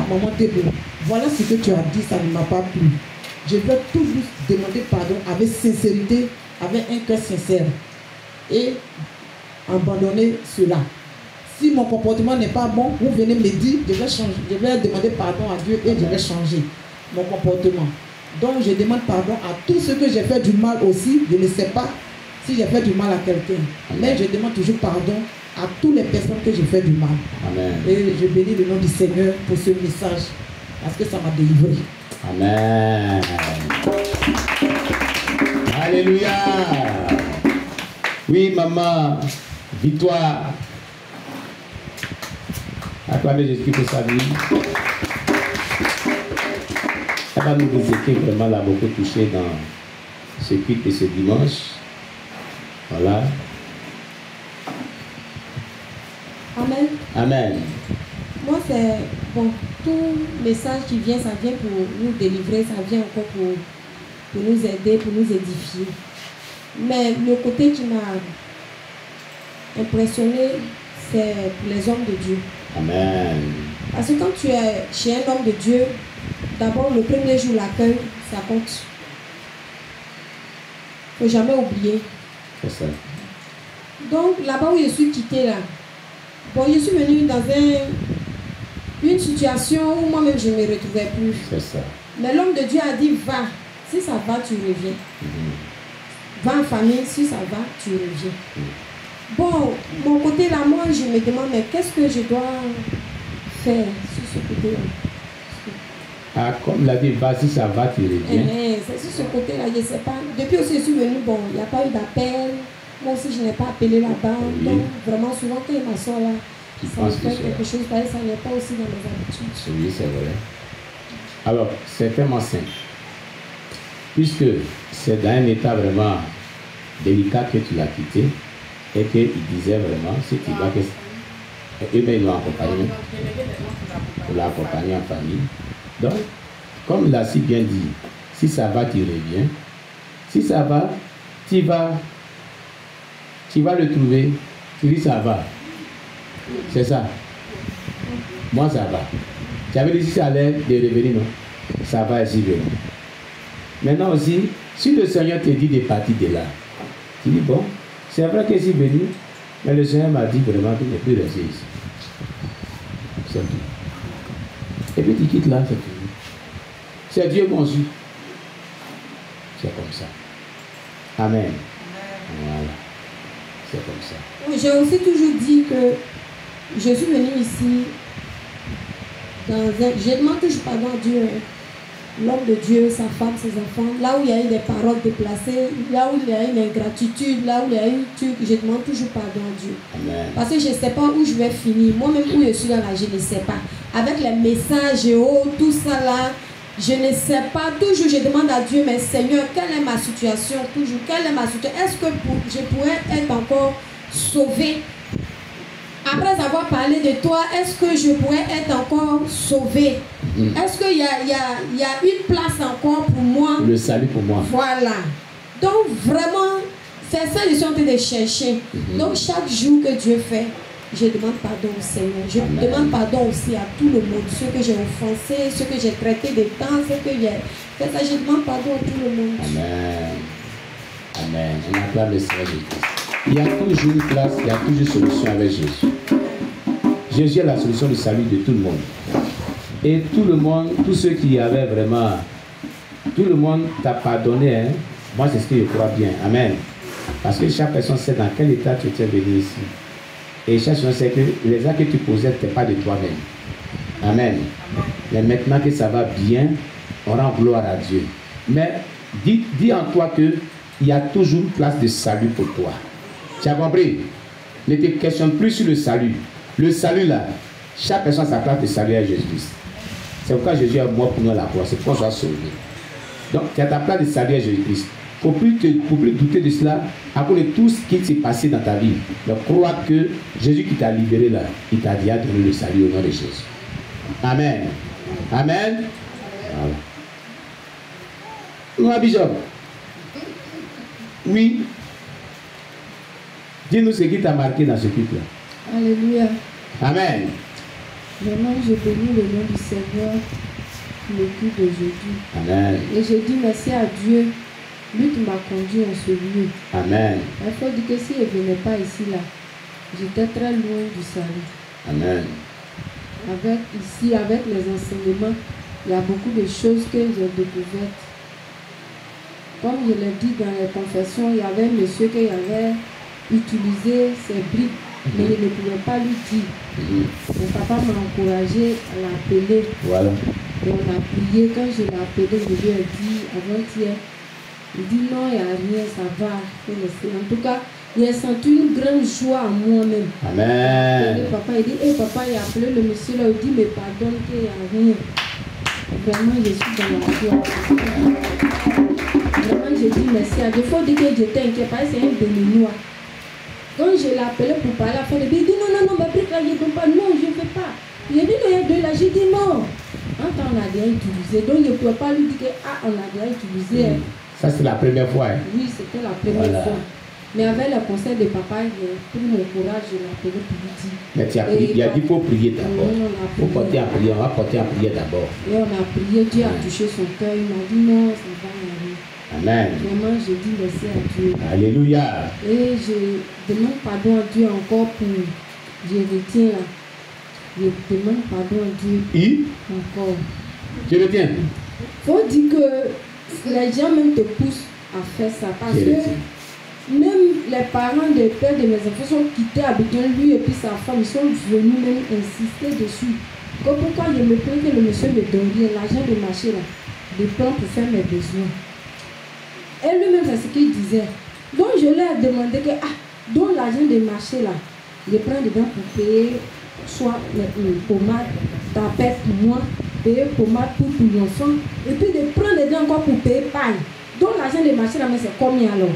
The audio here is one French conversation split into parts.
maman Thébo, voilà ce que tu as dit, ça ne m'a pas plu. Je veux toujours demander pardon avec sincérité, avec un cœur sincère. Et abandonner cela. Si mon comportement n'est pas bon, vous venez me dire, je vais changer, je vais demander pardon à Dieu et je vais changer mon comportement. Donc je demande pardon à tout ce que j'ai fait du mal aussi. Je ne sais pas si j'ai fait du mal à quelqu'un. Mais je demande toujours pardon à toutes les personnes que j'ai fait du mal. Amen. Et je bénis le nom du Seigneur pour ce message. Parce que ça m'a délivré. Amen. Alléluia. Oui, maman, Victoire. Acclamez Jésus pour sa vie. Elle va nous dire que vraiment l'a beaucoup touché dans ce culte et ce dimanche. Voilà. Amen. Amen. Moi, c'est bon, tout message qui vient, ça vient pour nous délivrer, ça vient encore pour nous aider, pour nous édifier. Mais le côté qui m'a impressionné, c'est pour les hommes de Dieu. Amen. Parce que quand tu es chez un homme de Dieu, d'abord le premier jour, l'accueil, ça compte. Il ne faut jamais oublier. C'est ça. Donc là-bas où je suis quittée, là, bon, je suis venue dans une situation où moi-même je ne me retrouvais plus. C'est ça. Mais l'homme de Dieu a dit, va. Si ça va, tu reviens. Va en famille, si ça va, tu reviens. Bon, mon côté là, moi, je me demande, mais qu'est-ce que je dois faire sur ce côté-là? Ah, comme l'a dit, vas-y, ça va, tu reviens. C'est sur ce côté-là, je ne sais pas. Depuis aussi, je suis venue, bon, il n'y a pas eu d'appel. Moi aussi, je n'ai pas appelé là-bas. Oui. Donc, vraiment, souvent, quand il m'assoit là, Tu ça me penses que fait c'est quelque chose, parce que ça n'est pas aussi dans mes habitudes. Oui, c'est vrai. Alors, c'est tellement simple. Puisque c'est dans un état vraiment délicat que tu l'as quitté, et qu'il disait vraiment, si tu vas que... Eux-mêmes, ils l'ont accompagné. Pour l'accompagner en famille. Donc, comme il a si bien dit, si ça va, tu reviens. Si ça va, tu vas le trouver. Tu dis ça va. C'est ça. Moi, ça va. Tu avais dit si ça allait de revenir, non? Ça va ici, venir. Maintenant aussi, si le Seigneur te dit de partir de là, tu dis bon, c'est vrai que je suis venu, mais le Seigneur m'a dit vraiment qu'il ne peut plus rester ici. C'est tout. Et puis tu quittes là, c'est fini. C'est Dieu conçu. C'est comme ça. Amen. Voilà. C'est comme ça. Oui, j'ai aussi toujours dit que je suis venue ici je demande toujours pardon à Dieu, l'homme de Dieu, sa femme, ses enfants, là où il y a eu des paroles déplacées, là où il y a eu une ingratitude, là où il y a eu truc, je demande toujours pardon à Dieu. Amen. Parce que je ne sais pas où je vais finir, moi-même où je suis dans la, je ne sais pas. Avec les messages et tout ça là, je ne sais pas, toujours je demande à Dieu, mais Seigneur, quelle est ma situation, toujours, quelle est ma situation, est-ce que je pourrais être encore sauvé? Après avoir parlé de toi, est-ce que je pourrais être encore sauvé? Est-ce qu'il y a une place encore pour moi? Le salut pour moi. Voilà. Donc vraiment, c'est ça que je suis en train de chercher. Donc chaque jour que Dieu fait, je demande pardon au Seigneur. Je demande pardon aussi à tout le monde. Ceux que j'ai offensés, ceux que j'ai traités de temps, ceux que j'ai fait ça, je demande pardon à tout le monde. Amen. Amen. On acclame le Seigneur Jésus. Il y a toujours une place, il y a toujours une solution avec Jésus. Jésus est la solution du salut de tout le monde. Et tout le monde, tous ceux qui avaient vraiment, tout le monde t'a pardonné. Hein? Moi, c'est ce que je crois bien. Amen. Parce que chaque personne sait dans quel état tu étais venu ici. Et chaque personne sait que les actes que tu posais n'étaient pas de toi-même. Amen. Mais maintenant que ça va bien, on rend gloire à Dieu. Mais dis en toi qu'il y a toujours une place de salut pour toi. Tu as compris? Ne te questionne plus sur le salut. Le salut là, chaque personne a sa place de salut à Jésus-Christ. C'est pourquoi Jésus est mort pour nous à la croix. C'est pour qu'on soit sauvé. Donc, tu as ta place de salut à Jésus-Christ. Il ne faut plus douter de cela à cause de tout ce qui s'est passé dans ta vie. Donc, crois que Jésus qui t'a libéré là, il t'a déjà donné le salut au nom de Jésus. Amen. Amen. Voilà. Bishop. Oui. Dis-nous ce qui t'a marqué dans ce culte-là. Alléluia. Amen. Vraiment, je bénis le nom du Seigneur pour le culte d'aujourd'hui. Amen. Et je dis merci à Dieu, lui qui m'a conduit en ce lieu. Amen. Il faut dire que si je ne venais pas ici, là, j'étais très loin du salut. Amen. Avec les enseignements, il y a beaucoup de choses que j'ai découvertes. Comme je l'ai dit dans les confessions, il y avait un monsieur qui avait utilisé ses briques, mais il ne pouvait pas lui dire. Mon papa m'a encouragé à l'appeler. Voilà. Et on a prié. Quand je l'ai appelé, je lui ai dit avant-hier, il dit non, il n'y a rien, ça va. En tout cas, il a senti une grande joie en moi-même. Amen. Et papa, il dit, papa, il a appelé le monsieur là, il dit, mais pardonne qu'il n'y a rien. Vraiment, je suis dans la joie. Vraiment, je dis merci à Dieu. Il faut dire que j'étais inquiet, parce que c'est un béninois. Quand je l'ai appelé pour parler à la fin, il dit non, mais brique là, je ne peux pas. Non, je ne fais pas. Il dit qu'il y a deux là, j'ai dit non. En temps, on a déjà utilisé. Donc, je ne pouvais pas lui dire que on a déjà utilisé. Ça, c'est la première fois. Hein? Oui, c'était la première fois. Mais avec le conseil de papa, j'ai pris mon courage, je l'ai appelé pour lui dire. Mais tu as prié, il a dit qu'il faut prier d'abord. Il faut porter à prier, on va porter à prier d'abord. Et on a prié, Dieu a touché son cœur, il m'a dit non, ça va aller. Amen. Vraiment, je dis merci à Dieu. Alléluia. Et je demande pardon à Dieu encore pour je retiens là. Je demande pardon à Dieu encore. Je retiens. Faut dire que les gens même te poussent à faire ça. Parce que même les parents des pères de mes enfants sont quittés Abidjan, lui et puis sa femme, ils sont venus même insister dessus. Comme pourquoi je me plains que le monsieur me donne rien, l'argent de marché là, des plans pour faire mes besoins. Et lui-même, c'est ce qu'il disait. Donc je lui ai demandé que, donc l'argent de marché là, je prends dedans pour payer soit les pommades, tapette pour moi, payer pommade pour l'enfant, et puis de prendre dedans encore pour payer paille. Donc l'argent de marché là, mais c'est combien alors?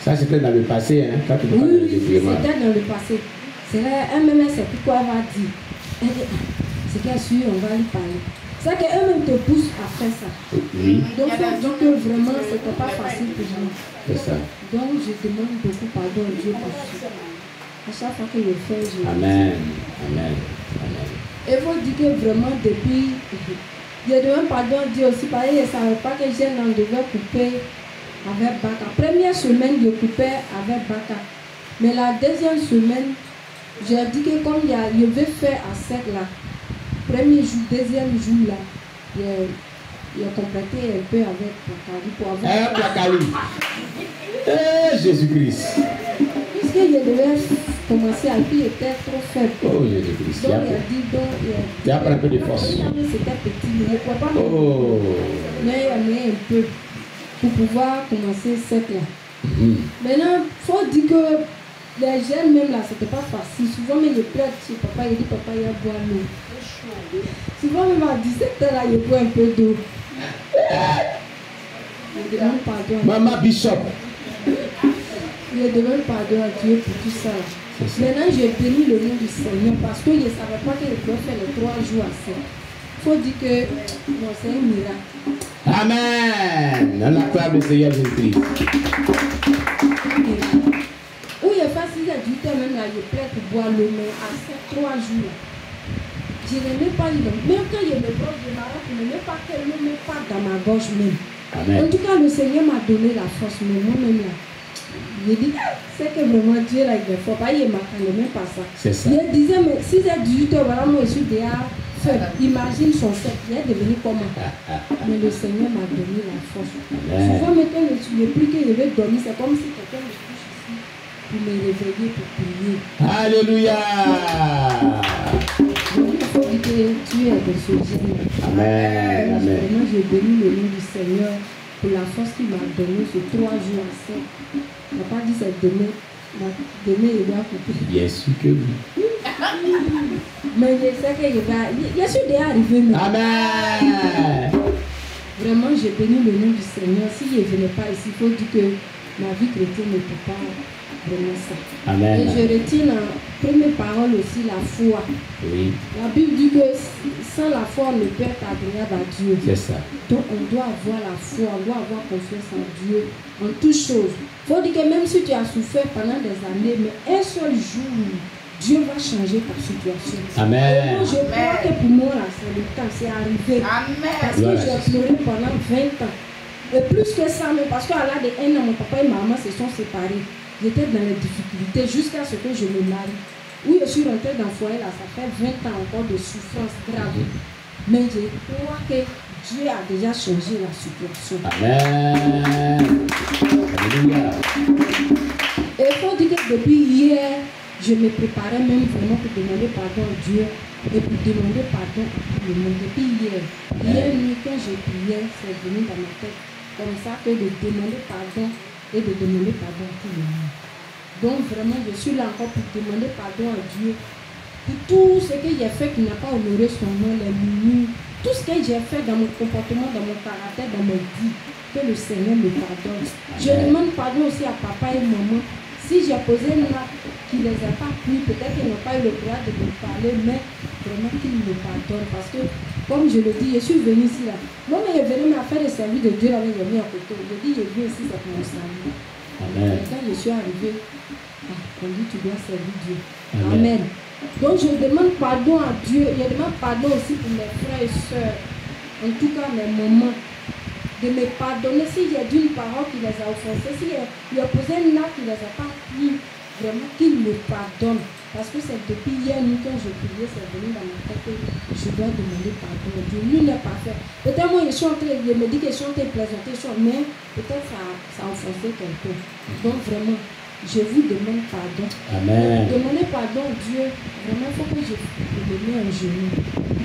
Ça c'était dans le passé, hein, quand tu oui, c'était dans le passé. C'est là, elle-même, c'est pourquoi elle va dire. Elle dit, c'est qu'elle suit, on va lui parler. C'est qu'elle-même te pousse à faire ça. Oui. Donc, il faut dire que vraiment, c'était pas facile pour moi. C'est ça. Donc, je demande beaucoup pardon à Dieu pour ça. À chaque fois que je fais, je... Amen. Amen. Amen. Il faut dire que vraiment, depuis... Je demande pardon à Dieu aussi, parce que je ne savais pas que j'ai n'en devais couper avec Baka. Première semaine, je coupais avec Baka. Mais la deuxième semaine, j'ai dit que comme je vais faire à sec là, premier jour, deuxième jour là, j'ai complété un peu avec Placali pour avoir... Placali. Jésus-Christ. Puisque je devais commencer à lui, il était trop faible. Oh Jésus-Christ. Donc il a dit, il a pris un peu de force. C'était petit, mais je ne pouvais pas. Oh. Mais il y en a un peu pour pouvoir commencer sec là. Maintenant, il faut dire que les jeunes même là, c'était pas facile. Souvent, mais je pleure chez papa, il dit papa, il y a boire l'eau. Souvent, même à 17 ans là, il boit un peu d'eau. Je demande pardon. Maman Bishop. Je demande pardon à Dieu pour tout ça. Maintenant, je bénis le nom du Seigneur parce que je ne savais pas que je pouvais faire les 3 jours à ça. Il faut dire que bon, c'est un miracle. Amen. On acclame le Seigneur Jésus-Christ. Où il est facile à 18 ans, même là, je plaide pour boire l'eau, mais à ces 3 jours, je n'aimais pas l'eau. Même quand il me brosse de malade, je n'aimais pas qu'elle ne me parte dans ma gorge même. Amen. En tout cas, le Seigneur m'a donné la force, mais moi-même là, je dis, c'est que vraiment Dieu là, il est fort. Il ne m'attendait même pas ça. C'est ça. Je disais, mais si c'est 18 heures, voilà, moi je suis déjà faible. Imagine son sexe, il est devenu comment? Mais le Seigneur m'a donné la force. Amen. Souvent, mais quand je suis plus que je vais dormir, c'est comme si quelqu'un me touche ici pour me réveiller, pour prier. Alléluia. Donc, il faut dire que tu es de ce génie. Amen. Amen. Vraiment, je bénis le nom du Seigneur pour la force qu'il m'a donnée ces 3 jours à 7. Il n'a pas dit c'est demain. Demain, il doit couper. Bien sûr que oui. Mais je sais que je suis déjà arrivé. Amen. Vraiment, je bénis le nom du Seigneur. Si je ne venais pas ici, il faut dire que ma vie chrétienne ne peut pas vraiment ça. Amen. Et je retiens la première parole aussi, la foi. Oui. La Bible dit que sans la foi, on ne peut être agréable à Dieu. C'est ça. Donc on doit avoir la foi, on doit avoir confiance en Dieu, en toutes choses. Il faut dire que même si tu as souffert pendant des années, mais un seul jour, Dieu va changer ta situation. Amen. Je crois que pour moi, là, c'est le temps, c'est arrivé. Parce que j'ai pleuré pendant 20 ans. Et plus que ça, mais parce qu'à l'âge de 1 an, mon papa et maman se sont séparés. J'étais dans les difficultés jusqu'à ce que je me marie. Oui, je suis rentrée dans le foyer, là, ça fait 20 ans encore de souffrance grave. Mais je crois que Dieu a déjà changé la situation. Amen. Alléluia. Et il faut dire que depuis hier, je me préparais même vraiment pour demander pardon à Dieu et pour demander pardon à tout le monde. Depuis hier, hier nuit, quand je priais, c'est venu dans ma tête comme ça que de demander pardon et de demander pardon à tout le monde. Donc vraiment, je suis là encore pour demander pardon à Dieu pour tout ce que j'ai fait qui n'a pas honoré son nom, les murmures, tout ce que j'ai fait dans mon comportement, dans mon caractère, dans mes vies, que le Seigneur me pardonne. Je demande pardon aussi à papa et maman. Si j'ai posé un acte qui ne les a pas pris, peut-être qu'ils n'ont pas eu le courage de me parler, mais vraiment qu'ils me pardonnent. Parce que, comme je le dis, je suis venue ici là. Moi, je suis venu à faire le service de Dieu avec les mis à côté. Je dis, je viens ici, c'est pour mon salut. Amen. Quand je suis arrivé, on dit, tu dois servir Dieu. Amen. Donc, je demande pardon à Dieu. Je demande pardon aussi pour mes frères et sœurs. En tout cas, mes mamans. De me pardonner si j'ai dit une parole qui les a offensés, si j'ai posé un acte qui ne les a pas pris, vraiment qu'ils me pardonnent. Parce que c'est depuis hier nuit quand je priais, c'est venu dans ma tête que je dois demander pardon à Dieu. Lui n'est pas fait. Peut-être moi, je me dis que je suis en train de plaisanter, mais peut-être ça a offensé quelqu'un. Donc vraiment, je vous demande pardon. Amen. Demandez pardon à Dieu. Vraiment, il faut que je me mette en genoux.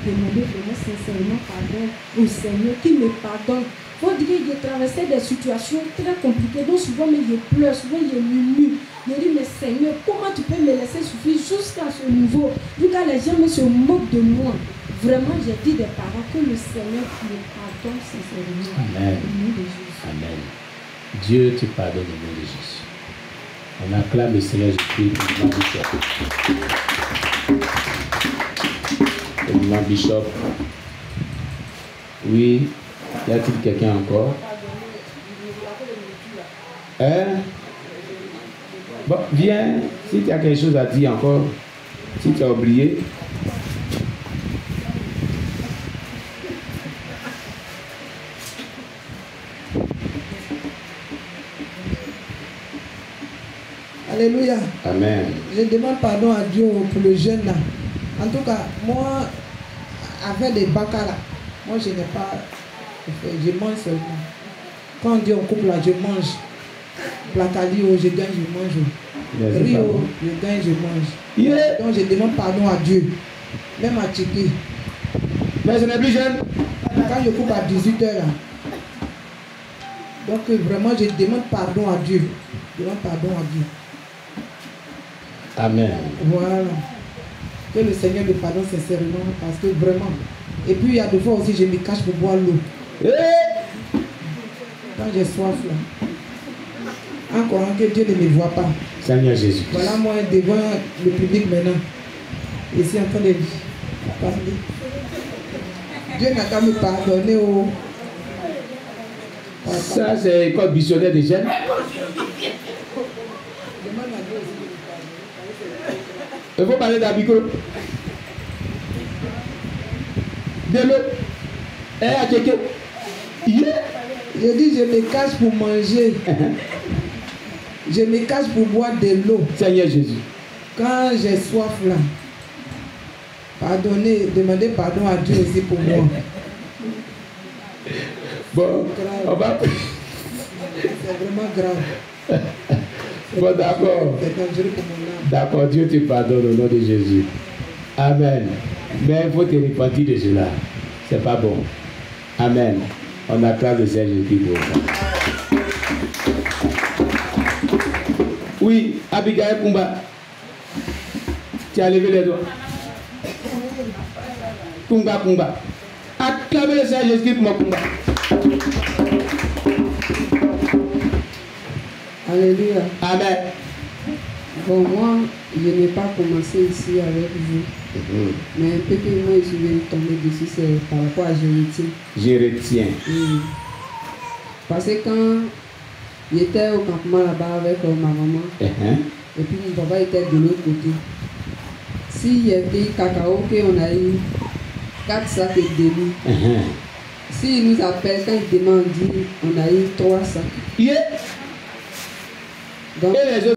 Demandez vraiment sincèrement pardon au Seigneur qui me pardonne. Il faut dire que j'ai traversé des situations très compliquées. Donc souvent, je pleure, souvent je murmure. Je dis, mais Seigneur, comment tu peux me laisser souffrir jusqu'à ce niveau? Vu que les gens se moquent de moi. Vraiment, j'ai dit des paroles que le Seigneur me pardonne sincèrement. Amen. Au nom de Jésus. Amen. Dieu te pardonne au nom de Jésus. On acclame le Seigneur Jésus pour le Bishop. Le Bishop. Oui. Y a-t-il quelqu'un encore? Hein? Bon, viens. Si tu as quelque chose à dire encore, si tu as oublié. Alléluia. Amen. Je demande pardon à Dieu pour le jeune là. En tout cas, moi, avec les bacas là, moi je n'ai pas. Je mange seulement. Quand on dit on coupe là, je mange. Placalio, je gagne, je mange. Rio, je gagne, je mange. Yeah. Donc je demande pardon à Dieu. Même à Tchéquie. Mais je n'ai plus jeune. Quand je coupe à 18h là. Donc vraiment, je demande pardon à Dieu. Je demande pardon à Dieu. Amen. Voilà. Que le Seigneur me pardonne sincèrement. Parce que vraiment. Et puis il y a des fois aussi, je me cache pour boire l'eau. Quand j'ai soif là. Encore que Dieu ne me voit pas. Seigneur Jésus. Voilà moi devant le public maintenant. Ici en train de parler. Dieu n'a qu'à me pardonner. Oh. Ça c'est l'école missionnaire des jeunes. Il faut parler d'Abico. De l'eau. Et à checker. Je dis, je me cache pour manger. Je me cache pour boire de l'eau. Seigneur Jésus. Quand j'ai soif là, pardonnez, demandez pardon à Dieu aussi pour moi. Bon, on va. C'est vraiment grave. Bon, d'accord. C'est dangereux pour mon âme. D'accord, Dieu te pardonne au nom de Jésus. Amen. Mais il faut te repentir de cela. C'est pas bon. Amen. On acclame le Seigneur Jésus pour ça. Oui, Abigail Kumba. Tu as levé les doigts. Kumba. Acclamez le Seigneur Jésus pour mon Kumba. Alléluia. Amen. Bon, moi, je n'ai pas commencé ici avec vous. Mais un peu que moi, je suis venu tomber dessus, c'est par rapport à Je retiens. Parce que quand j'étais au campement là-bas avec ma maman, et puis mon papa était de l'autre côté. s'il y a des cacao qu'on a eu 4 sacs et demi, s'il nous appelle, quand il demande, on a eu 3 sacs. Yeah. Donc, Et les autres